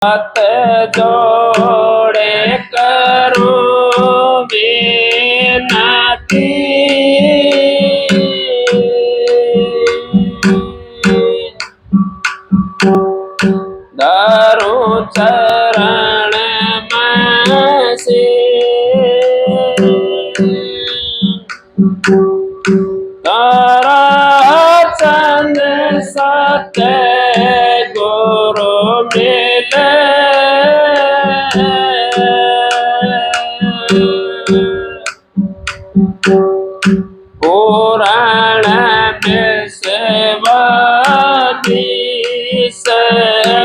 हाथ जोड़े करूं विनती, धरूं चरण में सिर, तारा चंद सत्य गुरु मिले, पुराण में सेवादी से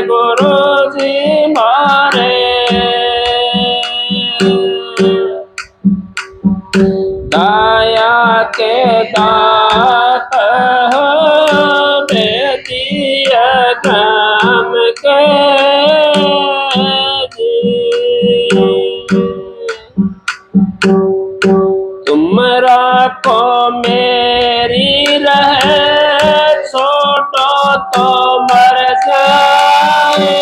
गुरु जी मारे, दया के दात हो बेदिया काम के तुमरा को मेरी रहे, छोटो तो मर जाए,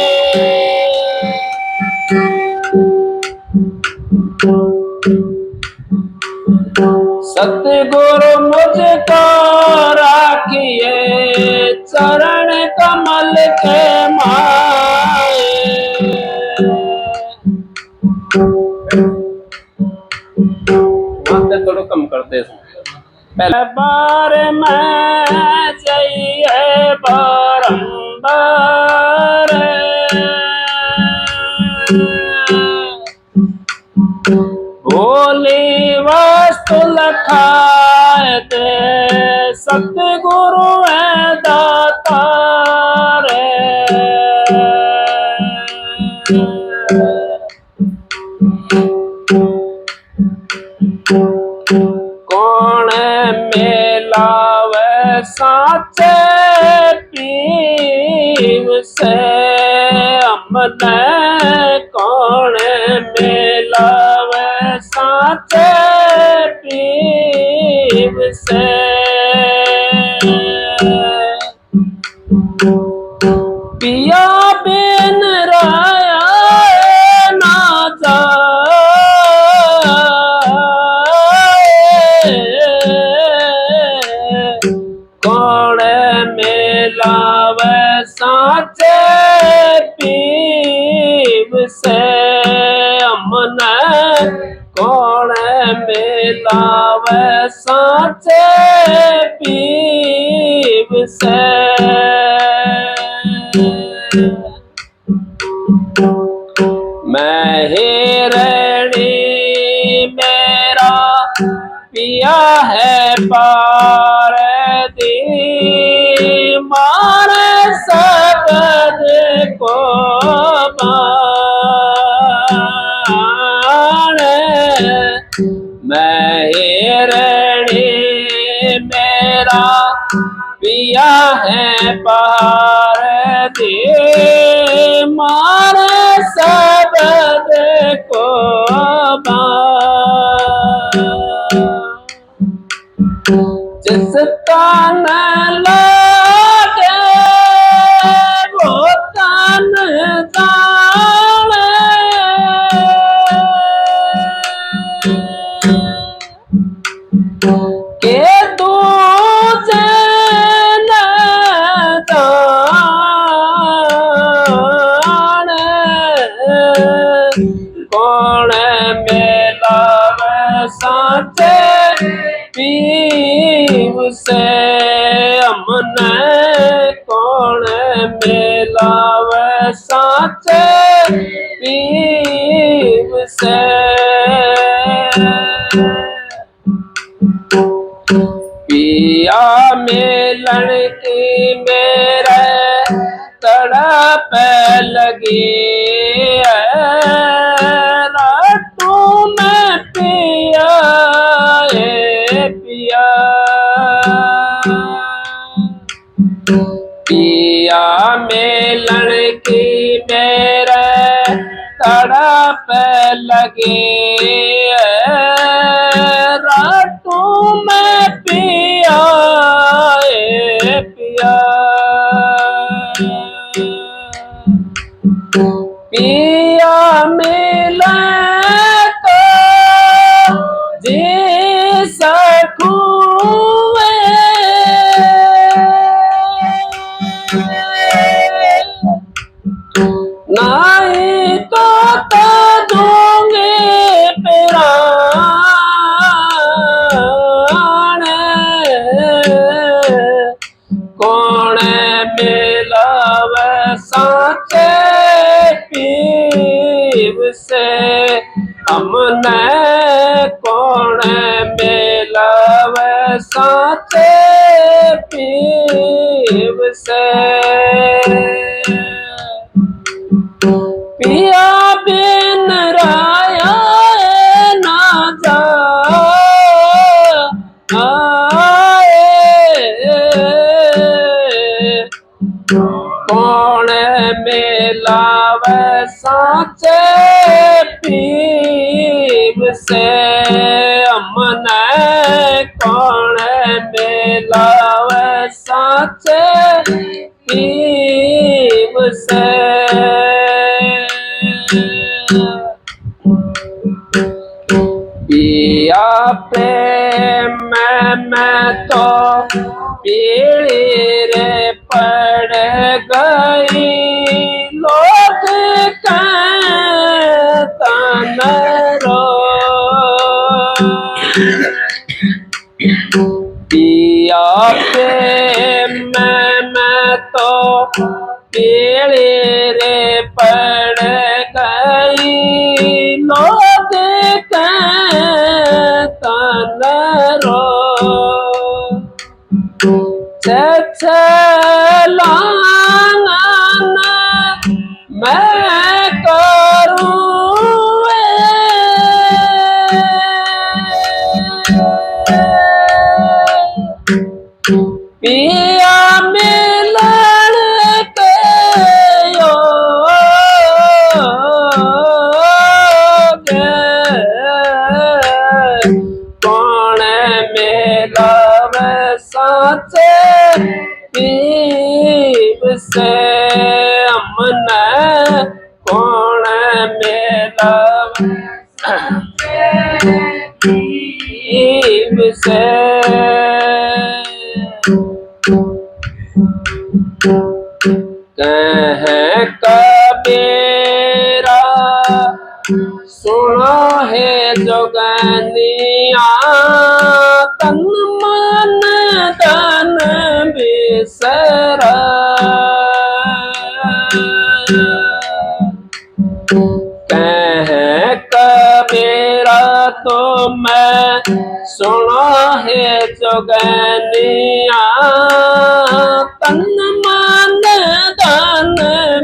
सतगुरु मुझको राखिए चरण कमल के माए, थोड़ा कम करते पहले बार में जाइए बारंबार, बोली वस्तु लखाए दे सतगुरु है दाता रे, कौन मिलावे साचे पीव से हमने, कौन मिलावे साचे पीव से, पिया बिन राया ना जाए, कौन मिलावे साचे पीव से हमने, कौन मिलावे साचे पीव से, मैं हिरणी मेरा पिया है पार दी, मारे सबद को माने, मैं हिरणी मेरा पिया है पार दी, मारे सबद को जिस तन लागे वो तन जाने, के दूजे न जाने, कौन मिलावे साचे पीव से हमने, कौन मिलावे साचे पीव से, पिया मिलन की मेरे तड़प लगी है, रातों में पिया पिया, पिया मिलन की मेरे तड़प लगी है, रातों में पिया पिया, पिया मिले तो जी सकूं नहीं तो दूंगे प्राण कौन मिलावे साचे पीव से हमने कौन मिलावे साचे पीव से पिया बिन राया ना जा कौन मिलावे साचे पीव से हमने कौन मिलावे साचे पीव से पिया प्रेम में तो पीड़ी रे पड़ गई लोग कहता न रो पिया प्रेम में तो पीड़ी रे पड़ गई लोग कहता न रो चलांगन मैं करूँ पिया मिलन के कौन मिलावे साचे पीव से हमने कौन मिलावे पीव से कह कबीरा सुनो है जोगनिया तन मन धन बिसरा कह कबीरा तो मैं सुनो है जोगनिया तन मन धन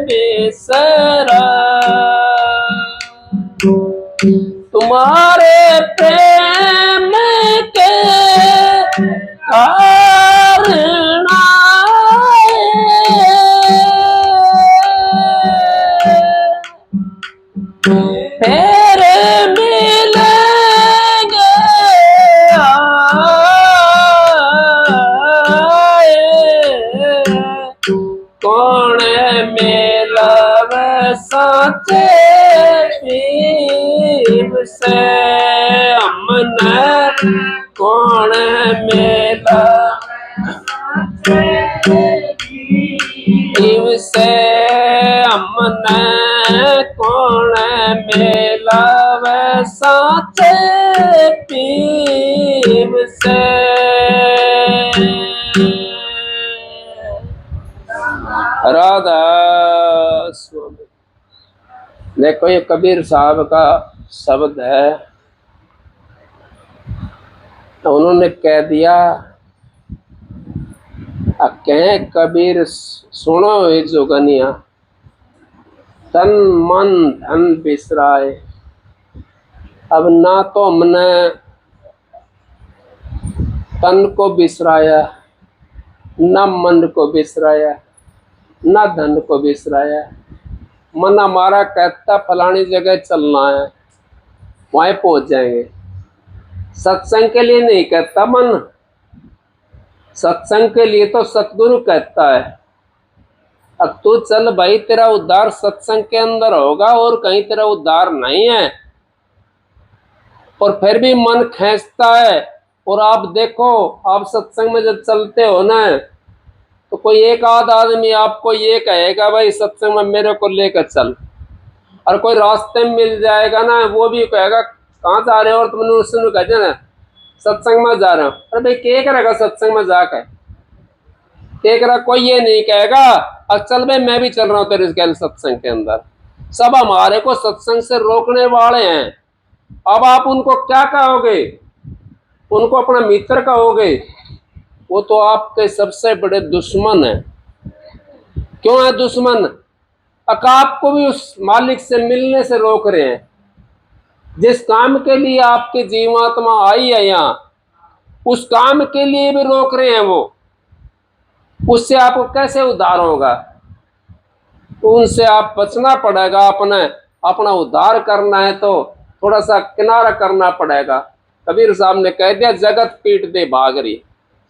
बिसरा तुम्हारे प्रेम के कारण फिर मिलेंगे कौन मिलावे साचे पीव से हमने कौन मिलावे पीव से हमने कौन मिलावे साचे पीव से राधा स्वामी। देखो ये कबीर साहब का शब्द है, तो उन्होंने कह दिया कह कबीर सुनो ये जोगनिया तन मन धन बिसराए। अब ना तो हमने तन को बिसराया, न मन को बिसराया, न धन को बिसराया। मन हमारा कहता फलानी जगह चलना है, वहीं पहुंच जाएंगे। सत्संग के लिए नहीं कहता मन, सत्संग के लिए तो सतगुरु कहता है। अब तू चल भाई, तेरा उद्धार सत्संग के अंदर होगा और कहीं तेरा उद्धार नहीं है, और फिर भी मन खींचता है। और आप देखो, आप सत्संग में जब चलते हो ना, तो कोई एक आध आदमी आपको ये कहेगा भाई सत्संग में मेरे को लेकर चल, और कोई रास्ते में मिल जाएगा ना, वो भी कहेगा कहाँ जा रहे हो, और तुमने उसने कहते ना सत्संग में जा रहे हो। अरे भाई क्या करेगा सत्संग में जाकर, क्या करेगा? कोई ये नहीं कहेगा अब चल भाई मैं भी चल रहा हूँ तेरे गैल सत्संग के अंदर। सब हमारे को सत्संग से रोकने वाले हैं। अब आप उनको क्या कहोगे? उनको अपना मित्र कहोगे? वो तो आपके सबसे बड़े दुश्मन है। क्यों है दुश्मन? आपको भी उस मालिक से मिलने से रोक रहे हैं। जिस काम के लिए आपकी जीवात्मा आई है यहाँ, उस काम के लिए भी रोक रहे हैं वो। उससे आपको कैसे उद्धार होगा? तो उनसे आप बचना पड़ेगा। अपना उद्धार करना है तो थोड़ा सा किनारा करना पड़ेगा। कबीर साहब ने कह दिया जगत पीट दे भागरी।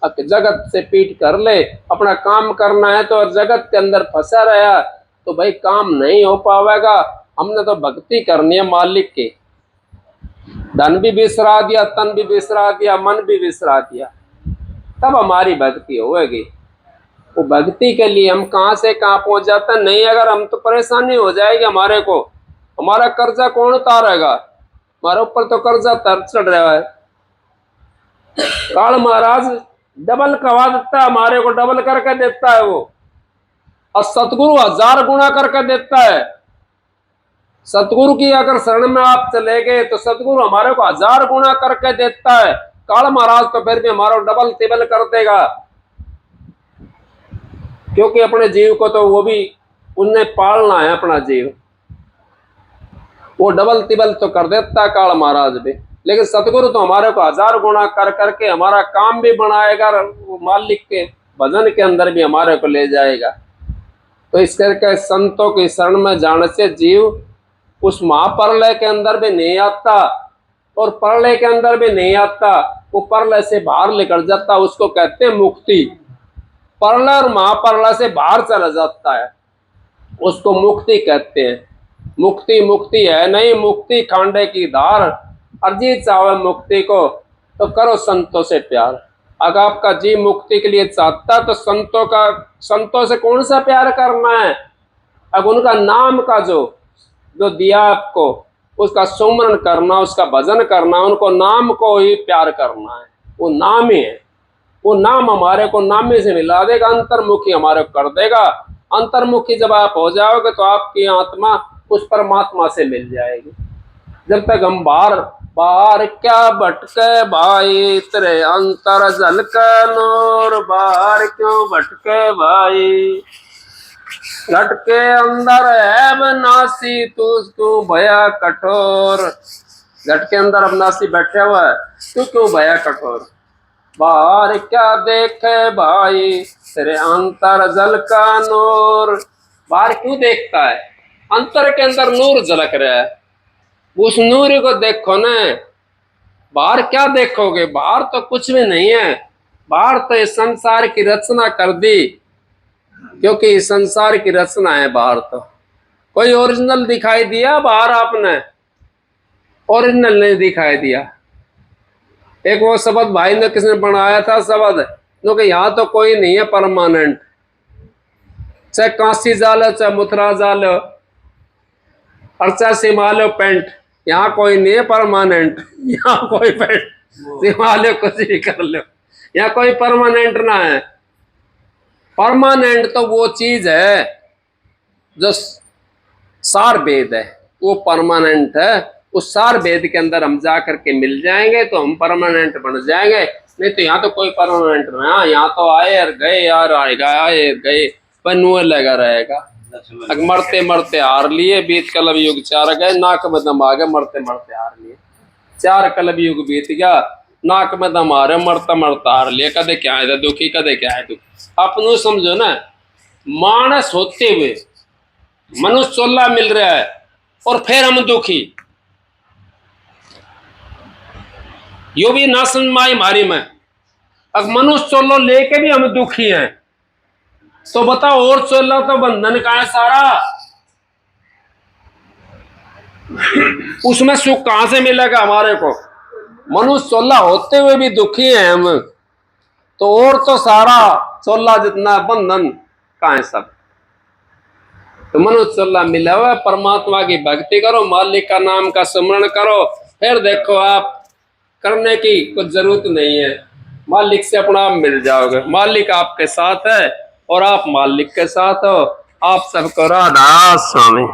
जगत से पीट कर ले, अपना काम करना है तो, और जगत के अंदर फंसा रहा तो भाई काम नहीं हो पाएगा। हमने तो भक्ति करनी है मालिक की। धन भी बिसरा दिया, तन भी बिसरा दिया, मन भी बिसरा दिया, तब हमारी भक्ति होगी। वो भक्ति के लिए हम कहाँ से कहाँ पहुंच जाते हैं। नहीं, अगर हम तो परेशानी हो जाएगी हमारे को। हमारा कर्जा कौन उतारेगा? हमारे ऊपर तो कर्जा तर चढ़ रहा है। काल महाराज डबल कवा देता है, हमारे को डबल करके देता है वो। और सतगुरु 1000 गुना करके देता है। सतगुरु की अगर शरण में आप चले गए तो सतगुरु हमारे को 1000 गुना करके देता है। काल महाराज तो फिर भी हमारा डबल टिबल कर देगा, क्योंकि अपने जीव को तो वो भी उनने पालना है अपना जीव। वो डबल तिबल तो कर देता है काल महाराज भी, लेकिन सतगुरु तो हमारे को 1000 गुना कर करके हमारा काम भी बनाएगा, मालिक के भजन के अंदर भी हमारे को ले जाएगा। तो इस करके संतों की शरण में जाने से जीव उस महाप्रलय के अंदर भी नहीं आता, और प्रलय के अंदर भी नहीं आता। वो प्रलय से बाहर निकल जाता, उसको कहते हैं मुक्ति। प्रलय और महाप्रलय से बाहर चला जाता है, उसको मुक्ति कहते हैं। मुक्ति मुक्ति है नहीं, मुक्ति खांडे की धार। अर्जी चाहे मुक्ति को तो करो संतों से प्यार। अगर आपका जीव मुक्ति के लिए चाहता तो संतों से कौन सा प्यार करना है? अब उनका नाम का जो दिया आपको, उसका सुमरन करना, उसका भजन करना, उनको नाम को ही प्यार करना है। वो नाम ही है। वो नाम हमारे को नामे से मिला देगा, अंतर्मुखी हमारे को कर देगा। अंतर्मुखी जब आप हो जाओगे तो आपकी आत्मा उस परमात्मा से मिल जाएगी। जब तक हम बाहर क्या भटके भाई, तेरे अंतर झलके नूर, बाहर क्यों भटके भाई, लटके अंदर है बनासी, तू क्यों भया कठोर। लटके अंदर अविनाशी बैठा हुआ है, तू क्यों भया कठोर। बाहर क्या देखे भाई, तेरे अंतर झलका नूर। बाहर क्यों देखता है? अंतर के अंदर नूर झलक रहा है, उस नूर को देखो ना। बाहर क्या देखोगे? बाहर तो कुछ भी नहीं है। बाहर तो इस संसार की रचना कर दी, क्योंकि इस संसार की रचना है बाहर। तो कोई ओरिजिनल दिखाई दिया बाहर आपने? ओरिजिनल नहीं दिखाई दिया। एक वो शब्द भाई ने किसने बनाया था शब्द, क्योंकि यहाँ तो कोई नहीं है परमानेंट। चाहे कांसी जालो, चाहे मुथरा जालो, और चाहे सिमालो पेंट, यहाँ कोई नहीं है परमानेंट। यहाँ कोई पेंट सिमालो कुछ भी कर लो, यहाँ कोई परमानेंट ना है। परमानेंट तो वो चीज है जो सार भेद है, वो परमानेंट है। उस सार भेद के अंदर हम जा करके मिल जाएंगे तो हम परमानेंट बन जाएंगे। नहीं तो यहाँ तो कोई परमानेंट ना, यहाँ तो आए और गए यार, आएगा आए गए, पर नुए लगा रहेगा। मरते मरते हार लिए, बीत कलम युग 4 गए, नाक में दम आ गए, मरते मरते हार लिए। 4 कलम युग बीत गया, नाक में दम आ रहे, मरता मरता हार लिए। कदे क्या है दुखी, कदे क्या है दुखी। अपनों समझो ना, मानस होते हुए मनुष्य चोला मिल रहा है और फिर हम दुखी। यो भी ना समझ माई मारी में। अब मनुष्य चोलो लेके भी हम दुखी हैं। तो बताओ और चोला तो बंधन का है सारा, उसमें सुख कहां से मिलेगा हमारे को? मनुष्य चोला होते हुए भी दुखी हैं हम, तो और तो सारा चोला जितना बंधन का है सब। तो मनुष्य चोला मिला हुआ, परमात्मा की भक्ति करो, मालिक का नाम का स्मरण करो, फिर देखो आप करने की कुछ जरूरत नहीं है, मालिक से अपना आप मिल जाओगे। मालिक आपके साथ है और आप मालिक के साथ हो। आप सबको राधा स्वामी।